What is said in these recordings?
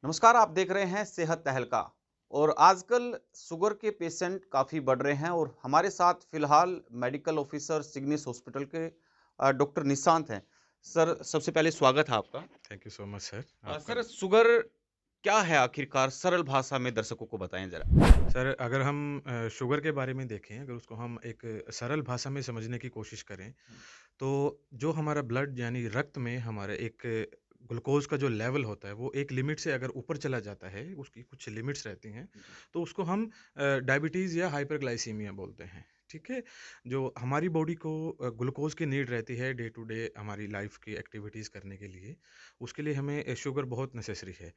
नमस्कार, आप देख रहे हैं सेहत तहलका। और आजकल शुगर के पेशेंट काफ़ी बढ़ रहे हैं और हमारे साथ फिलहाल मेडिकल ऑफिसर सिग्निस हॉस्पिटल के डॉक्टर निशांत हैं। सर, सबसे पहले स्वागत है आपका। Thank you so much sir, आपका सर, भी। शुगर क्या है आखिरकार? सरल भाषा में दर्शकों को बताएं जरा। सर अगर हम शुगर के बारे में देखें, अगर उसको हम एक सरल भाषा में समझने की कोशिश करें, तो जो हमारा ब्लड यानी रक्त में हमारे एक ग्लूकोज़ का जो लेवल होता है, वो एक लिमिट से अगर ऊपर चला जाता है, उसकी कुछ लिमिट्स रहती हैं, जी। तो उसको हम डायबिटीज़ या हाइपरग्लाइसीमिया बोलते हैं, ठीक है? जो हमारी बॉडी को ग्लूकोज़ की नीड रहती है डे टू डे हमारी लाइफ़ की एक्टिविटीज़ करने के लिए, उसके लिए हमें शुगर बहुत नेसेसरी है।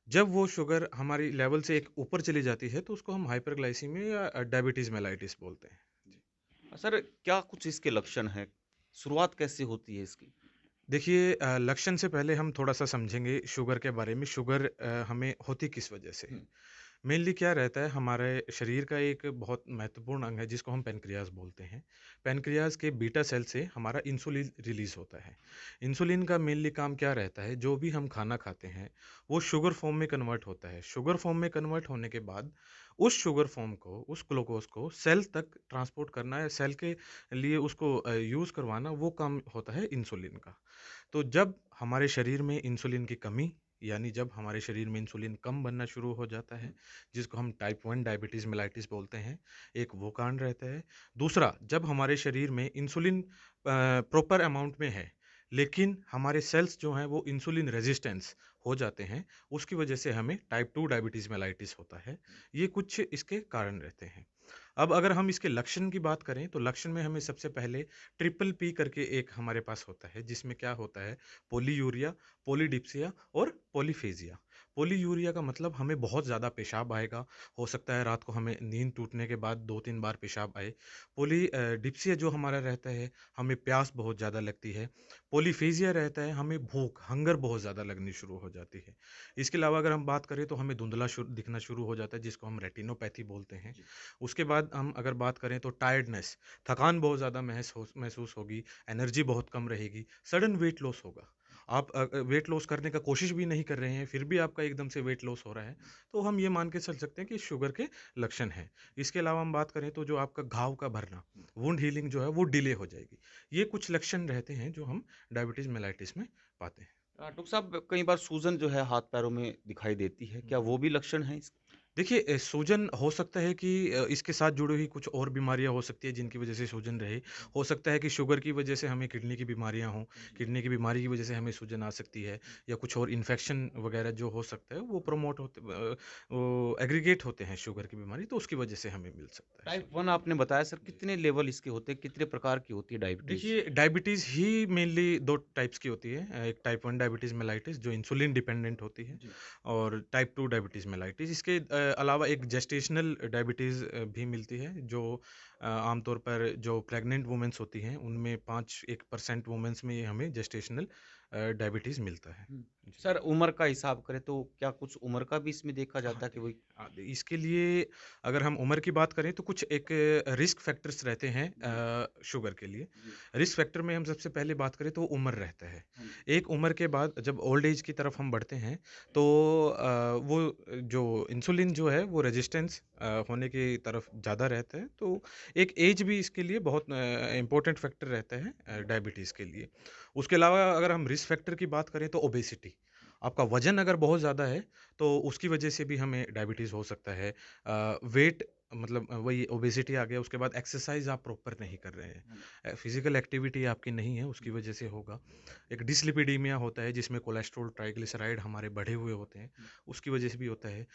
जब वो शुगर हमारी लेवल से एक ऊपर चली जाती है तो उसको हम हाइपरग्लाइसीमिया या डायबिटीज़ मेलाइटिस बोलते हैं। जी। सर, क्या कुछ इसके लक्षण हैं? शुरुआत कैसे होती है इसकी? देखिए लक्षण से पहले हम थोड़ा-सा समझेंगे शुगर के बारे में, शुगर हमें होती किस वजह से है? हम्म, मेनली क्या रहता है हमारे शरीर का एक बहुत महत्वपूर्ण अंग है जिसको हम पैनक्रियाज बोलते हैं। पैनक्रियाज के बीटा सेल से हमारा इंसुलिन रिलीज होता है। इंसुलिन का मेनली काम क्या रहता है, जो भी हम खाना खाते हैं वो शुगर फॉर्म में कन्वर्ट होता है। शुगर फॉर्म में कन्वर्ट होने के बाद उस शुगर फॉर्म को, उस ग्लूकोज को सेल तक ट्रांसपोर्ट करना है, सेल के लिए उसको यूज करवाना, वो काम होता है इंसुलिन का। तो जब हमारे शरीर में इंसुलिन की कमी यानी जब हमारे शरीर में इंसुलिन कम बनना शुरू हो जाता है, जिसको हम टाइप 1 डायबिटीज़ मेलाइटिस बोलते हैं, एक वो कांड रहता है। दूसरा, जब हमारे शरीर में इंसुलिन प्रॉपर अमाउंट में है, लेकिन हमारे सेल्स जो हैं वो इंसुलिन रेजिस्टेंस हो जाते हैं, उसकी वजह से हमें टाइप 2 डायबिटीज़ मेलाइटिस होता है। ये कुछ इसके कारण रहते हैं। अब अगर हम इसके लक्षण की बात करें, तो लक्षण में हमें सबसे पहले ट्रिपल पी करके एक हमारे पास होता है, जिसमें क्या होता है, पॉलीयूरिया, पॉलीडिप्सिया और पॉलीफेजिया। पॉलीयूरिया का मतलब हमें बहुत ज़्यादा पेशाब आएगा, हो सकता है रात को हमें नींद टूटने के बाद 2-3 बार पेशाब आए। डिप्सिया जो हमारा रहता है, हमें प्यास बहुत ज़्यादा लगती है। पॉलीफेजिया रहता है, हमें भूख, हंगर बहुत ज़्यादा लगनी शुरू हो जाती है। इसके अलावा अगर हम बात करें तो हमें धुंधला दिखना शुरू हो जाता है, जिसको हम रेटिनोपैथी बोलते हैं। जी। उसके बाद हम अगर बात करें तो टायर्डनेस, थकान बहुत ज़्यादा महसूस होगी, एनर्जी बहुत कम रहेगी, सडन वेट लॉस होगा। आप वेट लॉस करने का कोशिश भी नहीं कर रहे हैं, फिर भी आपका एकदम से वेट लॉस हो रहा है, तो हम ये मान के चल सकते हैं कि शुगर के लक्षण हैं। इसके अलावा हम बात करें तो जो आपका घाव का भरना, वुंड हीलिंग जो है वो डिले हो जाएगी। ये कुछ लक्षण रहते हैं जो हम डायबिटीज़ मेलाइटिस में पाते हैं। डॉक्टर साहब, कई बार सूजन जो है हाथ पैरों में दिखाई देती है, क्या वो भी लक्षण है इसके? देखिए सूजन हो सकता है कि इसके साथ जुड़ी हुई कुछ और बीमारियाँ हो सकती है जिनकी वजह से सूजन रहे। हो सकता है कि शुगर की वजह से हमें किडनी की बीमारियाँ हों, जी। किडनी की बीमारी की वजह से हमें सूजन आ सकती है, या कुछ और इन्फेक्शन वगैरह जो हो सकता है वो वो एग्रीगेट होते हैं शुगर की बीमारी, तो उसकी वजह से हमें मिल सकता है टाइप सूजन। 1 आपने बताया सर, जी। कितने लेवल इसके होते हैं? कितने प्रकार की होती है डायबिटीज़? देखिए, डायबिटीज़ ही मेनली 2 टाइप्स की होती है। एक टाइप 1 डायबिटीज़ मेलाइटिस जो इंसुलिन डिपेंडेंट होती है, जी। और टाइप 2 डायबिटीज़ मेलाइटिस। इसके अलावा एक जेस्टेशनल डायबिटीज़ भी मिलती है, जो आमतौर पर जो प्रेग्नेंट वुमेन्स होती हैं, उनमें 5-1% वुमेन्स में ये हमें जेस्टेशनल डायबिटीज़ मिलता है। हुँ। जी। सर, उम्र का हिसाब करें तो क्या कुछ उम्र का भी इसमें देखा हाँ, जाता है कि वही? इसके लिए अगर हम उम्र की बात करें तो कुछ एक रिस्क फैक्टर्स रहते हैं जी। शुगर के लिए। जी। रिस्क फैक्टर में हम सबसे पहले बात करें तो उम्र रहता है। हाँ जी। एक उम्र के बाद जब ओल्ड एज की तरफ हम बढ़ते हैं, तो वो जो इंसुलिन जो है वो रेजिस्टेंस होने की तरफ ज़्यादा रहता है। तो एक एज भी इसके लिए बहुत इम्पोर्टेंट फैक्टर रहता है डायबिटीज़ के लिए। उसके अलावा अगर हम रिस्क फैक्टर की बात करें तो ओबेसिटी, आपका वज़न अगर बहुत ज़्यादा है तो उसकी वजह से भी हमें डायबिटीज़ हो सकता है। वेट मतलब वही ओबेसिटी आ गया, उसके बाद एक्सरसाइज़ आप प्रॉपर नहीं कर रहे हैं। हाँ जी। फिज़िकल एक्टिविटी आपकी नहीं है, उसकी वजह से होगा। एक डिसलिपिडीमिया होता है जिसमें कोलेस्ट्रॉल, ट्राइग्लिसराइड हमारे बढ़े हुए होते हैं, हुँ, उसकी वजह से भी होता है।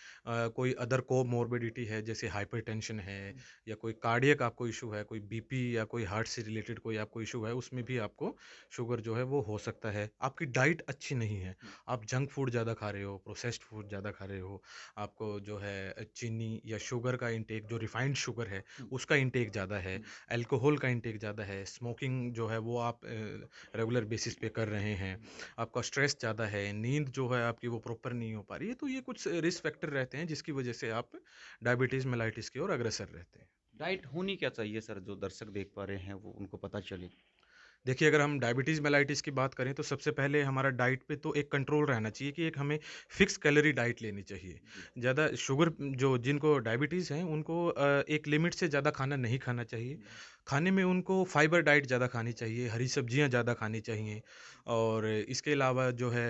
कोई अदर कोमॉर्बिडिटी है जैसे हाइपरटेंशन है, हुँ, या कोई कार्डियक आपको इश्यू है, कोई बीपी या कोई हार्ट से रिलेटेड कोई आपको इश्यू है, उसमें भी आपको शुगर जो है वो हो सकता है। आपकी डाइट अच्छी नहीं है, हुँ, आप जंक फूड ज़्यादा खा रहे हो, प्रोसेस्ड फूड ज़्यादा खा रहे हो, आपको जो है चीनी या शुगर का इंटेक, जो रिफाइंड शुगर है, हुँ, उसका इंटेक ज़्यादा है, हुँ, अल्कोहल का इंटेक ज़्यादा है, स्मोकिंग जो है वो आप रेगुलर बेसिस पे कर रहे हैं, हुँ। आपका स्ट्रेस ज़्यादा है, नींद जो है आपकी वो प्रॉपर नहीं हो पा रही है, तो ये कुछ रिस्क फैक्टर रहते हैं जिसकी वजह से आप डायबिटीज़ मेलाइटिस की ओर अग्रसर रहते हैं। डाइट होनी क्या चाहिए सर, जो दर्शक देख पा रहे हैं वो उनको पता चले? देखिए, अगर हम डायबिटीज़ मेलाइटिस की बात करें तो सबसे पहले हमारा डाइट पे तो एक कंट्रोल रहना चाहिए कि एक हमें फिक्स कैलोरी डाइट लेनी चाहिए। जी। ज़्यादा शुगर जो जिनको डायबिटीज़ है उनको एक लिमिट से ज़्यादा खाना नहीं खाना चाहिए। हुँ, खाने में उनको फाइबर डाइट ज़्यादा खानी चाहिए, हरी सब्जियाँ ज़्यादा खानी चाहिए और इसके अलावा जो है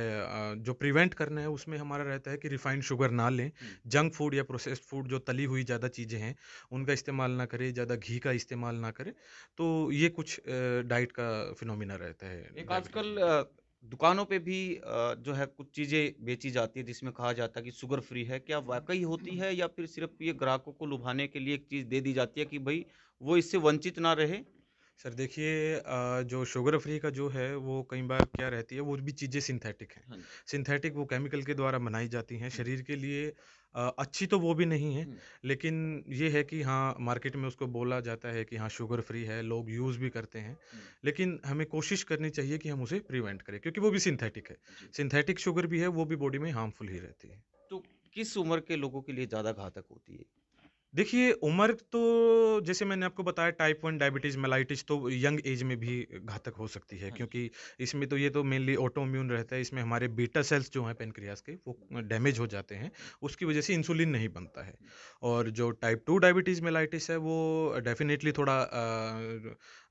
जो प्रिवेंट करना है उसमें हमारा रहता है कि रिफाइंड शुगर ना लें, हुँ। जंक फूड या प्रोसेस्ड फूड जो तली हुई ज़्यादा चीज़ें हैं, उनका इस्तेमाल ना करें, ज़्यादा घी का इस्तेमाल ना करें। तो ये कुछ डाइट का फिनोमिना रहता है एक डायबिटीज़ आजकल में। दुकानों पे भी जो है कुछ चीज़ें बेची जाती है जिसमें कहा जाता है कि शुगर फ्री है। क्या वाक़ई होती है या फिर सिर्फ़ ये ग्राहकों को लुभाने के लिए एक चीज़ दे दी जाती है कि भई वो इससे वंचित ना रहे? सर देखिए जो शुगर फ्री का जो है वो कई बार क्या रहती है वो भी चीज़ें सिंथेटिक हैं। हाँ जी। सिंथेटिक वो केमिकल के द्वारा बनाई जाती हैं, हुँ, शरीर के लिए अच्छी तो वो भी नहीं है, हुँ, लेकिन ये है कि हाँ, मार्केट में उसको बोला जाता है कि हाँ, शुगर फ्री है, लोग यूज़ भी करते हैं। हुँ। लेकिन हमें कोशिश करनी चाहिए कि हम उसे प्रिवेंट करें क्योंकि वो भी सिंथेटिक है। जी। सिंथेटिक शुगर भी है, वो भी बॉडी में हार्मफुल ही रहती है। तो किस उम्र के लोगों के लिए ज़्यादा घातक होती है? देखिए, उम्र तो जैसे मैंने आपको बताया टाइप 1 डायबिटीज़ मेलाइटिस तो यंग एज में भी घातक हो सकती है हाँ जी। क्योंकि इसमें तो ये तो मेनली ऑटोइम्यून रहता है, इसमें हमारे बीटा सेल्स जो हैं पैनक्रियाज़ के वो हुँ, डैमेज हो जाते हैं, हुँ, उसकी वजह से इंसुलिन नहीं बनता है। हुँ, और जो टाइप 2 डायबिटीज़ मेलाइटिस है वो डेफ़िनेटली थोड़ा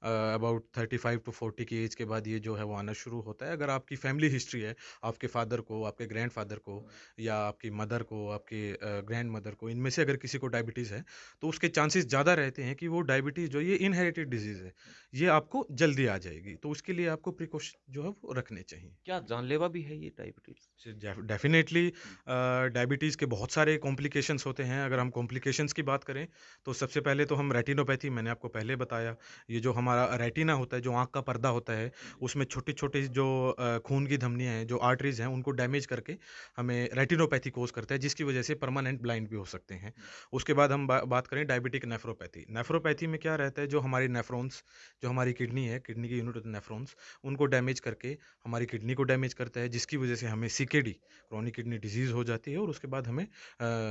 अबाउट 35 टू 40 की एज के बाद ये जो है वो आना शुरू होता है। अगर आपकी फैमिली हिस्ट्री है, आपके फादर को, आपके ग्रैंडफ़ादर को हुँ, या आपकी मदर को, आपके ग्रैंडमदर को, इनमें से अगर किसी को डायबिटीज़ है तो उसके चांसेस ज़्यादा रहते हैं कि वो डायबिटीज़ जो है ये इनहेरिटेड डिज़ीज़ है। हुँ। ये आपको जल्दी आ जाएगी, तो उसके लिए आपको प्रिकॉशन जो है वो रखने चाहिए। क्या जानलेवा भी है ये डायबिटीज़? डेफ़िनेटली हुँ, डायबिटीज़ के बहुत सारे कॉम्प्लिकेशंस होते हैं। अगर हुँ, हम कॉम्प्लिकेशंस की बात करें, तो सबसे पहले तो हम रेटिनोपैथी मैंने आपको पहले बताया। ये जो हमारा रेटिना होता है, जो आँख का पर्दा होता है, जी। उसमें छोटी-छोटी जो खून की धमनियाँ हैं, जो आर्टरीज़ हैं, उनको डैमेज करके हमें रेटिनोपैथी कॉज़ करता है, जिसकी वजह से परमानेंट ब्लाइंड भी हो सकते हैं। हुँ, उसके बाद हम बात करें डायबिटिक नेफ्रोपैथी। नेफ्रोपैथी में क्या रहता है, जो हमारी नेफ्रॉन्स, जो हमारी किडनी है, किडनी की यूनिट होती है नेफ्रॉन्स, उनको डैमेज करके हमारी किडनी को डैमेज करता है, जिसकी वजह से हमें सीकेडी क्रोनिक किडनी डिजीज़ हो जाती है और उसके बाद हमें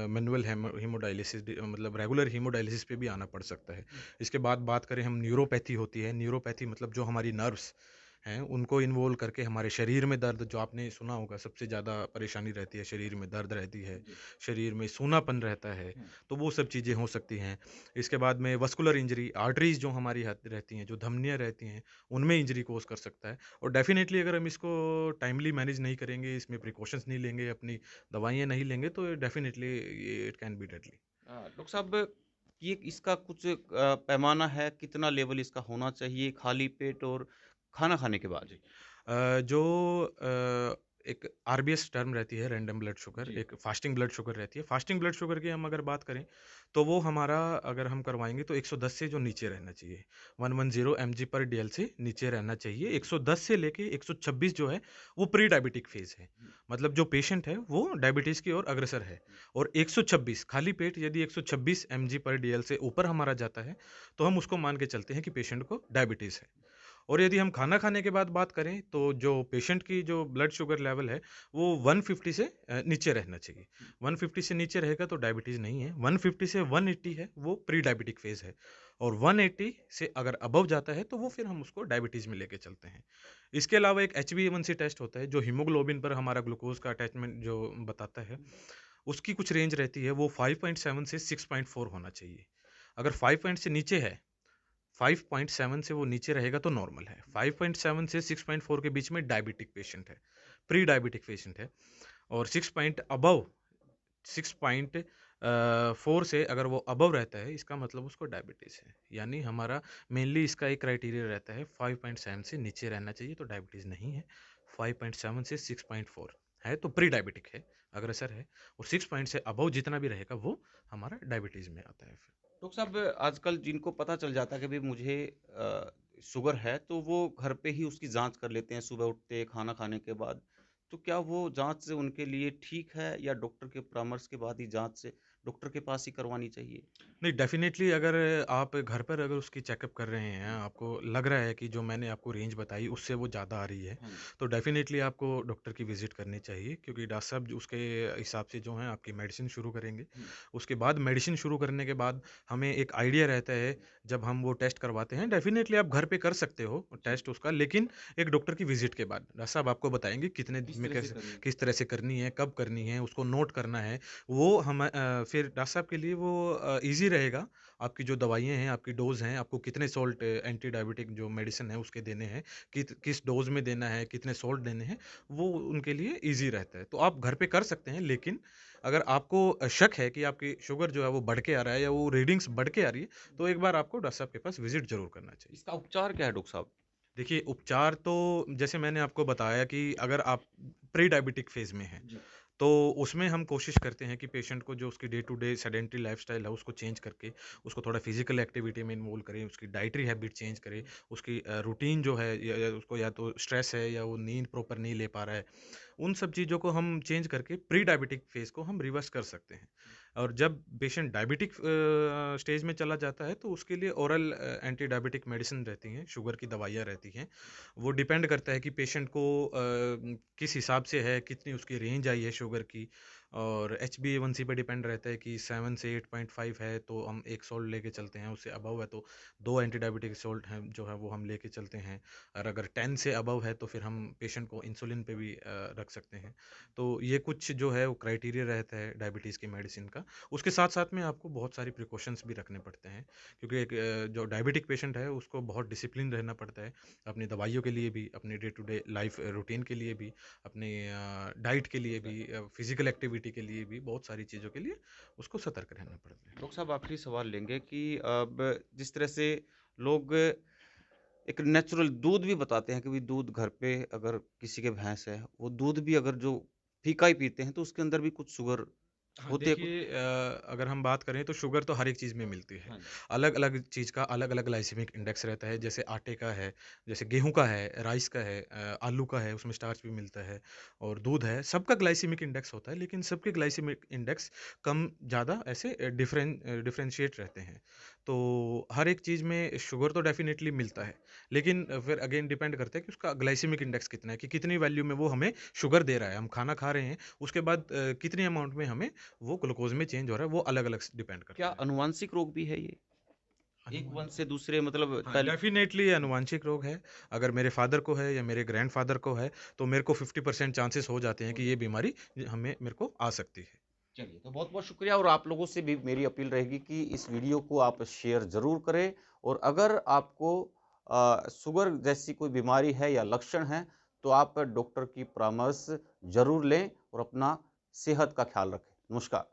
मैनुअल हीमोडायलिसिस मतलब रेगुलर हीमोडायलिसिस पे भी आना पड़ सकता है। हुँ, इसके बाद बात करें हम न्यूरोपैथी होती है, न्यूरोपैथी मतलब जो हमारी नर्व्स हैं, उनको इन्वॉल्व करके हमारे शरीर में दर्द जो आपने सुना होगा सबसे ज़्यादा परेशानी रहती है, शरीर में दर्द रहती है, जी। शरीर में सूनापन रहता है, हुँ, तो वो सब चीज़ें हो सकती हैं। इसके बाद में वस्कुलर इंजरी, आर्टरीज़ जो हमारी रहती हैं, जो धमनियाँ रहती हैं, उनमें इंजरी कॉज़ कर सकता है और डेफ़िनेटली अगर हम इसको टाइमली मैनेज नहीं करेंगे, इसमें प्रिकॉशंस नहीं लेंगे, अपनी दवाइयाँ नहीं लेंगे तो डेफ़िनेटली ये it can be deadly. Doctor साहब ये इसका कुछ पैमाना है, कितना लेवल इसका होना चाहिए खाली पेट और खाना खाने के बाद? जी। जो एक आरबीएस टर्म रहती है रैंडम ब्लड शुगर, जी। एक फास्टिंग ब्लड शुगर रहती है। फास्टिंग ब्लड शुगर की हम अगर बात करें, तो वो हमारा अगर हम करवाएँगे तो 110 से जो नीचे रहना चाहिए। 110 एमजी पर डीएल से नीचे रहना चाहिए। जी। 110 से लेके 126 जो है, वो प्री डायबिटिक फ़ेज़ है। हुँ, मतलब जो पेशेंट है, वो डायबिटीज़ की ओर अग्रसर है हुँ, और 126 खाली पेट यदि 126 एमजी पर डीएल से ऊपर हमारा जाता है, तो हम उसको मान के चलते हैं कि पेशेंट को डायबिटीज़ है। और यदि हम खाना खाने के बाद बात करें तो जो पेशेंट की जो ब्लड शुगर लेवल है वो 150 से नीचे रहना चाहिए। हुँ, 150 से नीचे रहेगा तो डायबिटीज़ नहीं है, 150 से 180 है वो प्री डायबिटिक फेज़ है और 180 से अगर अबव जाता है तो वो फिर हम उसको डायबिटीज़ में लेके चलते हैं। इसके अलावा एक HbA1c टेस्ट होता है जो हीमोग्लोबिन पर हमारा ग्लूकोज़ का अटैचमेंट जो बताता है, हुँ, उसकी कुछ रेंज रहती है वो 5.7 से 6.4 होना चाहिए। अगर 5 पॉइंट से नीचे है 5.7 से वो नीचे रहेगा तो नॉर्मल है। 5.7 से 6.4 के बीच में डायबिटिक पेशेंट है, प्री डायबिटिक पेशेंट है और 6 पॉइंट अबव 6.4 से अगर वो अबव रहता है इसका मतलब उसको डायबिटीज़ है। यानी हमारा मेनली इसका एक क्राइटेरिया रहता है 5.7 से नीचे रहना चाहिए तो डायबिटीज़ नहीं है, 5.7 से 6.4 है तो प्री डायबिटिक है, अग्रसर है और 6 पॉइंट से अबव जितना भी रहेगा वो हमारा डायबिटीज़ में आता है फिर। डॉक्टर साहब आजकल जिनको पता चल जाता है कि भई मुझे शुगर है, तो वो घर पे ही उसकी जाँच कर लेते हैं सुबह उठते, खाना खाने के बाद। तो क्या वो जाँच से उनके लिए ठीक है या डॉक्टर के परामर्श के बाद ही जाँच से डॉक्टर के पास ही करवानी चाहिए? नहीं, डेफ़िनेटली अगर आप घर पर अगर उसकी चेकअप कर रहे हैं, आपको लग रहा है कि जो मैंने आपको रेंज बताई उससे वो ज़्यादा आ रही है, हाँ जी। तो डेफ़िनेटली आपको डॉक्टर की विज़िट करनी चाहिए क्योंकि डॉक्टर साहब जो उसके हिसाब से जो है आपकी मेडिसिन शुरू करेंगे। हुँ। उसके बाद मेडिसिन शुरू करने के बाद हमें एक आइडिया रहता है जब हम वो टेस्ट करवाते हैं, डेफ़िनेटली आप घर पे कर सकते हो जी। टेस्ट उसका लेकिन एक डॉक्टर की विज़िट के बाद। डॉक्टर साहब आपको बताएँगे कितने दिन किस में तरह से कैसे करनी है? किस तरह से करनी है, कब करनी है, उसको नोट करना है। वो फिर डॉक्टर साहब के लिए वो ईज़ी रहेगा आपकी जो दवाइयाँ हैं, आपकी डोज़ हैं, आपको कितने सॉल्ट एंटी डायबिटिक जो मेडिसिन है उसके देने हैं, किस डोज़ में देना है, कितने सॉल्ट देने हैं, वो उनके लिए ईज़ी रहता है। तो आप घर पे कर सकते हैं लेकिन अगर आपको शक है कि आपकी शुगर जो है वो बढ़ के आ रहा है या वो रीडिंग्स बढ़ के आ रही है, तो एक बार आपको डॉक्टर साहब के पास विज़िट ज़रूर करना चाहिए। इसका उपचार क्या है डॉक्टर साहब? देखिए, उपचार तो जैसे मैंने आपको बताया कि अगर आप प्री डायबिटिक फ़ेज़ में हैं, जी। तो उसमें हम कोशिश करते हैं कि पेशेंट को जो उसकी day to day sedentary lifestyle है, उसको चेंज करके, उसको थोड़ा फ़िज़िकल एक्टिविटी में इन्वॉल्व करें, उसकी डाइटरी हैबिट चेंज करें, उसकी रूटीन जो है या उसको या तो स्ट्रेस है या वो नींद प्रॉपर नहीं ले पा रहा है, उन सब चीज़ों को हम चेंज करके प्री डायबिटिक फ़ेज़ को हम रिवर्स कर सकते हैं। और जब पेशेंट डायबिटिक स्टेज में चला जाता है तो उसके लिए ओरल एंटी डायबिटिक मेडिसिन रहती हैं, शुगर की दवाइयाँ रहती हैं। वो डिपेंड करता है कि पेशेंट को किस हिसाब से है, कितनी उसकी रेंज आई है शुगर की और HbA1c पे डिपेंड रहता है कि 7 से 8.5 है तो हम 1 सॉल्ट लेके चलते हैं, उससे अबव है तो 2 एंटी डायबिटिक सॉल्ट हैं जो है वो हम लेके चलते हैं। और अगर 10 से अबव है तो फिर हम पेशेंट को इंसुलिन पे भी रख सकते हैं। तो ये कुछ जो है वो क्राइटेरिया रहता है डायबिटीज़ की मेडिसिन का। उसके साथ-साथ में आपको बहुत सारी प्रिकॉशंस भी रखने पड़ते हैं क्योंकि एक जो डायबिटिक पेशेंट है उसको बहुत डिसिप्लिन रहना पड़ता है, अपनी दवाइयों के लिए भी, अपनी day to day life routine के लिए भी, अपनी डाइट के लिए भी, फिज़िकल एक्टिविटी के लिए भी, बहुत सारी चीज़ों के लिए उसको सतर्क रहना पड़ता है। डॉक्टर साहब आखिरी सवाल लेंगे कि अब जिस तरह से लोग एक नेचुरल दूध भी बताते हैं कि भी दूध घर पे अगर किसी के भैंस है, वो दूध भी अगर जो फीका ही पीते हैं तो उसके अंदर भी कुछ शुगर हाँ, होती है कुछ? देखिए अगर हम बात करें तो शुगर तो हर एक चीज़ में मिलती है। हाँ जी। अलग-अलग चीज़ का अलग-अलग ग्लाइसेमिक इंडेक्स रहता है, जैसे आटे का है, जैसे गेहूँ का है, राइस का है, आलू का है, उसमें स्टार्च भी मिलता है और दूध है, सबका ग्लाइसेमिक इंडेक्स होता है, लेकिन सबके ग्लाइसेमिक इंडेक्स कम-ज़्यादा ऐसे डिफरेंशिएट रहते हैं। तो हर एक चीज़ में शुगर तो डेफ़िनेटली मिलता है, लेकिन फिर अगेन डिपेंड करता है कि उसका ग्लाइसेमिक इंडेक्स कितना है, कि कितनी वैल्यू में वो हमें शुगर दे रहा है। हम खाना खा रहे हैं, उसके बाद कितनी अमाउंट में हमें वो ग्लूकोज़ में चेंज हो रहा है, वो अलग-अलग स डिपेंड क्या करता है। अनुवांशिक रोग भी है ये? एक वंश से आनुवंशिक दूसरे मतलब हाँ, पहले डेफ़िनेटली ये आनुवंशिक रोग है। अगर मेरे फ़ादर को है या मेरे ग्रैंडफ़ादर को है, तो मेरे को 50% चांसेस हो जाते हैं हो कि ये जाता है। बीमारी मेरे को आ सकती है। चलिए, तो बहुत-बहुत शुक्रिया और आप लोगों से भी मेरी अपील रहेगी कि इस वीडियो को आप शेयर ज़रूर करें और अगर आपको शुगर जैसी कोई बीमारी है या लक्षण हैं, तो आप डॉक्टर की परामर्श ज़रूर लें और अपना सेहत का ख़्याल रखें। नमस्कार।